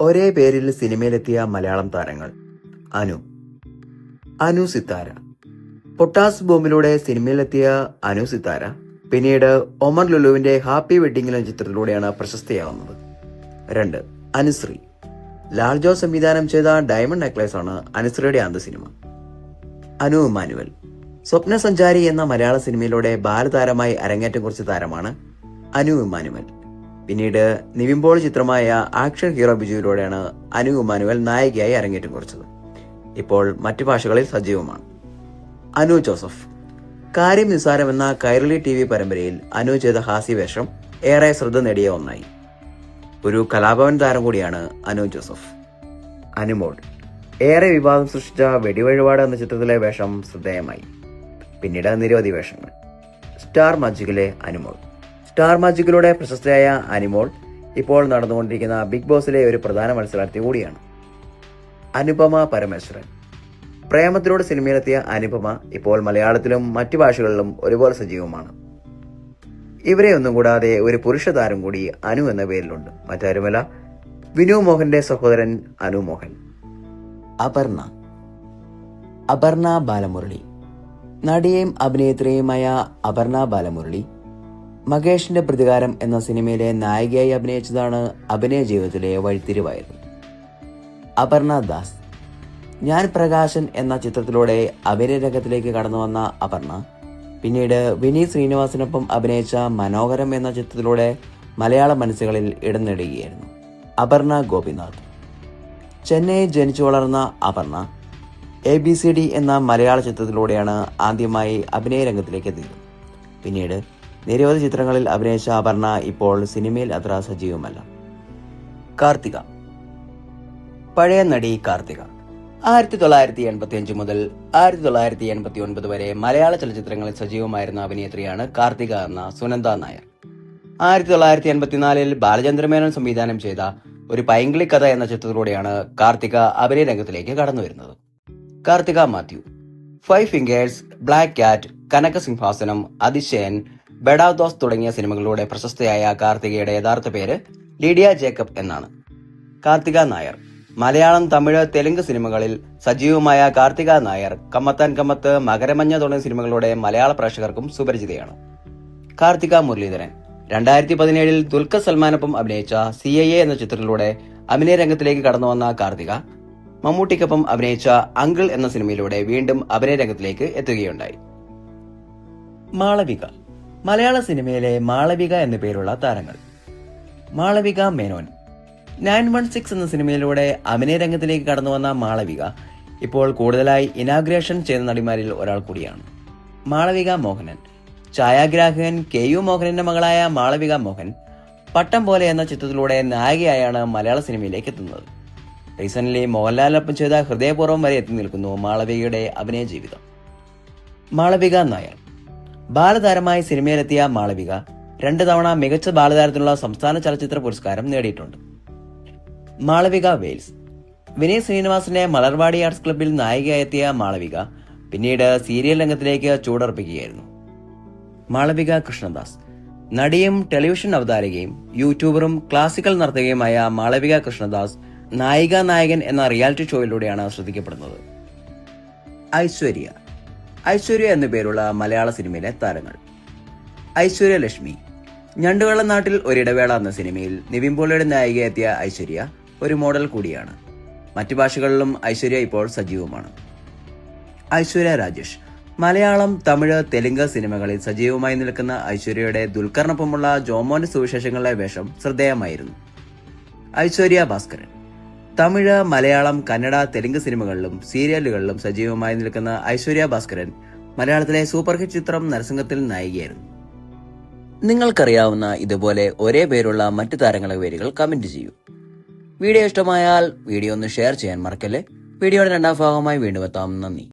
ഒരേ പേരിൽ സിനിമയിലെത്തിയ മലയാളം താരങ്ങൾ. അനു സിത്താര. പൊട്ടാസ് ബോംബിലൂടെ സിനിമയിലെത്തിയ അനു സിത്താര പിന്നീട് ഒമർ ലുലുവിന്റെ ഹാപ്പി വെഡിങ് എന്ന ചിത്രത്തിലൂടെയാണ് പ്രശസ്തയാവുന്നത്. 2. അനുശ്രീ. ലാൽ ജോസ് സംവിധാനം ചെയ്ത ഡയമണ്ട് നെക്ലേസ് ആണ് അനുശ്രീയുടെ ആദ്യ സിനിമ. അനു ഇമ്മാനുവൽ. സ്വപ്ന സഞ്ചാരി എന്ന മലയാള സിനിമയിലൂടെ ബാലതാരമായി അരങ്ങേറ്റം കുറിച്ച താരമാണ് അനു ഇമ്മാനുവൽ. പിന്നീട് നിവിൻ പോളി ചിത്രമായ ആക്ഷൻ ഹീറോ ബിജുവിലൂടെയാണ് അനു ഇമ്മാനുവൽ നായികയായി അരങ്ങേറ്റം കുറിച്ചത്. ഇപ്പോൾ മറ്റു ഭാഷകളിൽ സജീവമാണ്. അനു ജോസഫ്. കാര്യം നിസാരം എന്ന കൈരളി TV പരമ്പരയിൽ അനു ചെയ്ത ഹാസ്യവേഷം ഏറെ ശ്രദ്ധ നേടിയ ഒന്നായി. ഒരു കലാഭവൻ താരം കൂടിയാണ് അനു ജോസഫ്. അനുമോൾ. ഏറെ വിവാദം സൃഷ്ടിച്ച വെടിവഴിപാട് എന്ന ചിത്രത്തിലെ വേഷം ശ്രദ്ധേയമായി. പിന്നീട് നിരവധി വേഷങ്ങൾ. സ്റ്റാർ മാജിക്കിലെ അനുമോൾ. സ്റ്റാർ മാജിക്കിലൂടെ പ്രശസ്തയായ അനുമോൾ ഇപ്പോൾ നടന്നുകൊണ്ടിരിക്കുന്ന ബിഗ് ബോസിലെ ഒരു പ്രധാന മത്സരാർത്ഥി കൂടിയാണ്. അനുപമ പരമേശ്വരൻ. പ്രേമത്തിലൂടെ സിനിമയിലെത്തിയ അനുപമ ഇപ്പോൾ മലയാളത്തിലും മറ്റു ഭാഷകളിലും ഒരുപോലെ സജീവമാണ്. ഇവരെ ഒന്നും കൂടാതെ ഒരു പുരുഷ താരം കൂടി അനു എന്ന പേരിലുണ്ട്. മറ്റാരുമല്ല, വിനു മോഹന്റെ സഹോദരൻ അനു മോഹൻ. അപർണ ബാലമുരളി. നടിയും അഭിനേത്രിയുമായ അപർണ ബാലമുരളി മകേഷിന്റെ പ്രതികാരം എന്ന സിനിമയിലെ നായികയായി അഭിനയിച്ചതാണ് അഭിനയ ജീവിതത്തിലെ വഴിത്തിരിവായത്. അപർണ ദാസ്. ഞാൻ പ്രകാശൻ എന്ന ചിത്രത്തിലൂടെ അഭിനയ രംഗത്തിലേക്ക് കടന്നു വന്ന അപർണ പിന്നീട് വിനീത് ശ്രീനിവാസനൊപ്പം അഭിനയിച്ച മനോഹരം എന്ന ചിത്രത്തിലൂടെ മലയാള മനസ്സുകളിൽ ഇടം നേടുകയായിരുന്നു. അപർണ ഗോപിനാഥ്. ചെന്നൈയിൽ ജനിച്ചു വളർന്ന അപർണ ABCD എന്ന മലയാള ചിത്രത്തിലൂടെയാണ് ആദ്യമായി അഭിനയ രംഗത്തിലേക്ക് എത്തിയത്. പിന്നീട് നിരവധി ചിത്രങ്ങളിൽ അഭിനയിച്ച അപർണ ഇപ്പോൾ സിനിമയിൽ അത്ര സജീവമല്ല. കാർത്തിക. പഴയ നടി കാർത്തിക. 1985 മുതൽ 1989 വരെ മലയാള ചലച്ചിത്രങ്ങളിൽ സജീവമായിരുന്ന അഭിനേത്രിയാണ് കാർത്തിക എന്ന സുനന്ദ നായർ. 1984 ബാലചന്ദ്രമേനോൻ സംവിധാനം ചെയ്ത ഒരു പൈങ്കിളി കഥ എന്ന ചിത്രത്തിലൂടെയാണ് കാർത്തിക അഭിനയ രംഗത്തിലേക്ക് കടന്നുവരുന്നത്. Karthika Mathew. 5 fingers, black cat, Kanakasimhasanam, Athisayan, ബെഡാദോസ് തുടങ്ങിയ സിനിമകളിലൂടെ പ്രശസ്തയായ കാർത്തികയുടെ യഥാർത്ഥ പേര് ലീഡിയ ജേക്കബ് എന്നാണ്. കാർത്തിക നായർ. മലയാളം, തമിഴ്, തെലുങ്ക് സിനിമകളിൽ സജീവമായ കാർത്തിക നായർ കമ്മത്താൻ കമ്മത്ത്, മകരമഞ്ഞ തുടങ്ങിയ സിനിമകളിലൂടെ മലയാള പ്രേക്ഷകർക്കും സുപരിചിതയാണ്. കാർത്തിക മുരളീധരൻ. 2017 ദുൽഖർ സൽമാനൊപ്പം അഭിനയിച്ച CIA എന്ന ചിത്രത്തിലൂടെ അഭിനയ രംഗത്തിലേക്ക് കടന്നു വന്ന കാർത്തിക മമ്മൂട്ടിക്കൊപ്പം അഭിനയിച്ച അങ്കിൾ എന്ന സിനിമയിലൂടെ വീണ്ടും അഭിനയ രംഗത്തിലേക്ക് എത്തുകയുണ്ടായി. മാളവിക. മലയാള സിനിമയിലെ മാളവിക എന്നു പേരുള്ള താരങ്ങൾ. മാളവിക മേനോൻ. 916 എന്ന സിനിമയിലൂടെ അഭിനയ രംഗത്തിലേക്ക് കടന്നു വന്ന മാളവിക ഇപ്പോൾ കൂടുതലായി ഇനാഗ്രേഷൻ ചെയ്ത നടിമാരിൽ ഒരാൾ കൂടിയാണ്. മാളവിക മോഹനൻ. ഛായാഗ്രാഹകൻ KU മോഹനന്റെ മകളായ മാളവിക മോഹൻ പട്ടം പോലെ എന്ന ചിത്രത്തിലൂടെ നായികയായാണ് മലയാള സിനിമയിലേക്ക് എത്തുന്നത്. റീസെന്റ്ലി മോഹൻലാലിനൊപ്പം ചെയ്ത ഹൃദയപൂർവ്വം വരെ എത്തി നിൽക്കുന്നു മാളവികയുടെ അഭിനയ ജീവിതം. മാളവിക നായർ. ബാലതാരമായി സിനിമയിലെത്തിയ മാളവിക 2 തവണ മികച്ച ബാലതാരത്തിനുള്ള സംസ്ഥാന ചലച്ചിത്ര പുരസ്കാരം നേടിയിട്ടുണ്ട്. മാളവിക വെയിൽസ്. വിനീത് ശ്രീനിവാസന്റെ മലർവാടി ആർട്സ് ക്ലബിൽ നായികയായെത്തിയ മാളവിക പിന്നീട് സീരിയൽ രംഗത്തിലേക്ക് ചൂടർപ്പിക്കുകയായിരുന്നു. മാളവിക കൃഷ്ണദാസ്. നടിയും ടെലിവിഷൻ അവതാരകയും യൂട്യൂബറും ക്ലാസിക്കൽ നർത്തകിയുമായ മാളവിക കൃഷ്ണദാസ് നായിക നായകൻ എന്ന റിയാലിറ്റി ഷോയിലൂടെയാണ് ശ്രദ്ധിക്കപ്പെടുന്നത്. ഐശ്വര്യ എന്നു പേരുള്ള മലയാള സിനിമയിലെ താരങ്ങൾ. ഐശ്വര്യ ലക്ഷ്മി. ഞണ്ടുവെള്ളം നാട്ടിൽ ഒരിടവേള എന്ന സിനിമയിൽ നിവിൻ പോളിയുടെ നായികയെത്തിയ ഐശ്വര്യ ഒരു മോഡൽ കൂടിയാണ്. മറ്റു ഭാഷകളിലും ഐശ്വര്യ ഇപ്പോൾ സജീവമാണ്. ഐശ്വര്യ രാജേഷ്. മലയാളം, തമിഴ്, തെലുങ്ക് സിനിമകളിൽ സജീവമായി നിൽക്കുന്ന ഐശ്വര്യയുടെ ദുൽഖറിനൊപ്പമുള്ള ജോമോന്റെ സുവിശേഷങ്ങളിലെ വേഷം ശ്രദ്ധേയമായിരുന്നു. ഐശ്വര്യ ഭാസ്കരൻ. തമിഴ്, മലയാളം, കന്നഡ, തെലുങ്ക് സിനിമകളിലും സീരിയലുകളിലും സജീവമായി നിൽക്കുന്ന ഐശ്വര്യ ഭാസ്കരൻ മലയാളത്തിലെ സൂപ്പർ ഹിറ്റ് ചിത്രം നരസിംഹത്തിൽ നായികയായിരുന്നു. നിങ്ങൾക്കറിയാവുന്ന ഇതുപോലെ ഒരേ പേരുള്ള മറ്റു താരങ്ങളുടെ പേരുകൾ കമന്റ് ചെയ്യൂ. വീഡിയോ ഇഷ്ടമായാൽ വീഡിയോ ഒന്ന് ഷെയർ ചെയ്യാൻ മറക്കല്ലേ. വീഡിയോയുടെ 2ാം ഭാഗമായി വീണ്ടും എത്താം. നന്ദി.